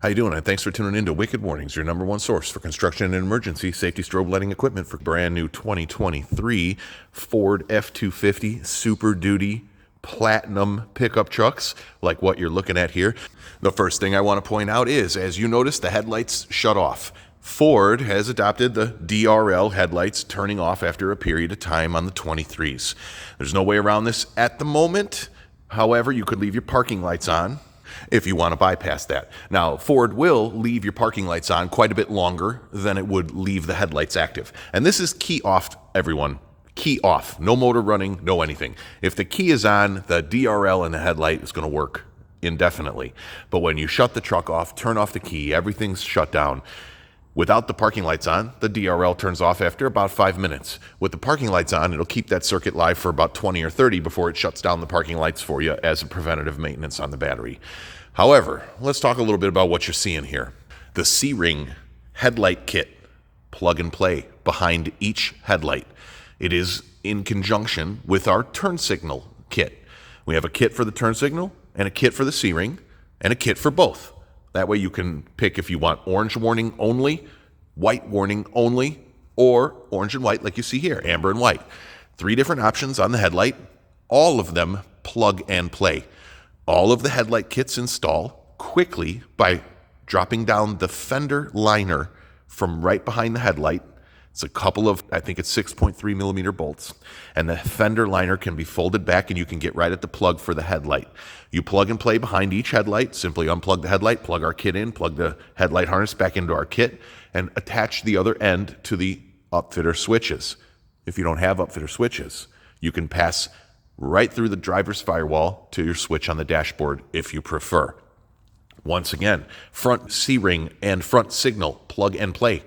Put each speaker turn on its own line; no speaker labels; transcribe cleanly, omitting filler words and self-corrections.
How you doing? And thanks for tuning in to Wicked Warnings, your #1 source for construction and emergency safety strobe lighting equipment for brand new 2023 Ford F-250 Super Duty Platinum pickup trucks like what you're looking at here. The first thing I want to point out is, as you notice, the headlights shut off. Ford has adopted the DRL headlights turning off after a period of time on the 23s. There's no way around this at the moment. However, you could leave your parking lights on if you want to bypass that. Now, Ford will leave your parking lights on quite a bit longer than it would leave the headlights active. And this is key off, everyone. Key off. No motor running, no anything. If the key is on, the DRL in the headlight is going to work indefinitely. But when you shut the truck off, turn off the key, everything's shut down. Without the parking lights on, the DRL turns off after about 5 minutes. With the parking lights on, it'll keep that circuit live for about 20 or 30 before it shuts down the parking lights for you as a preventative maintenance on the battery. However, let's talk a little bit about what you're seeing here. The C-Ring headlight kit, plug and play, behind each headlight. It is in conjunction with our turn signal kit. We have a kit for the turn signal and a kit for the C-Ring and a kit for both. That way you can pick if you want orange warning only, white warning only, or orange and white like you see here, amber and white. 3 different options on the headlight, all of them plug and play. All of the headlight kits install quickly by dropping down the fender liner from right behind the headlight. It's a couple of, I think it's 6.3 millimeter bolts, and the fender liner can be folded back and you can get right at the plug for the headlight. You plug and play behind each headlight, simply unplug the headlight, plug our kit in, plug the headlight harness back into our kit, and attach the other end to the upfitter switches. If you don't have upfitter switches, you can pass right through the driver's firewall to your switch on the dashboard if you prefer. Once again, front C-Ring and front signal, plug and play.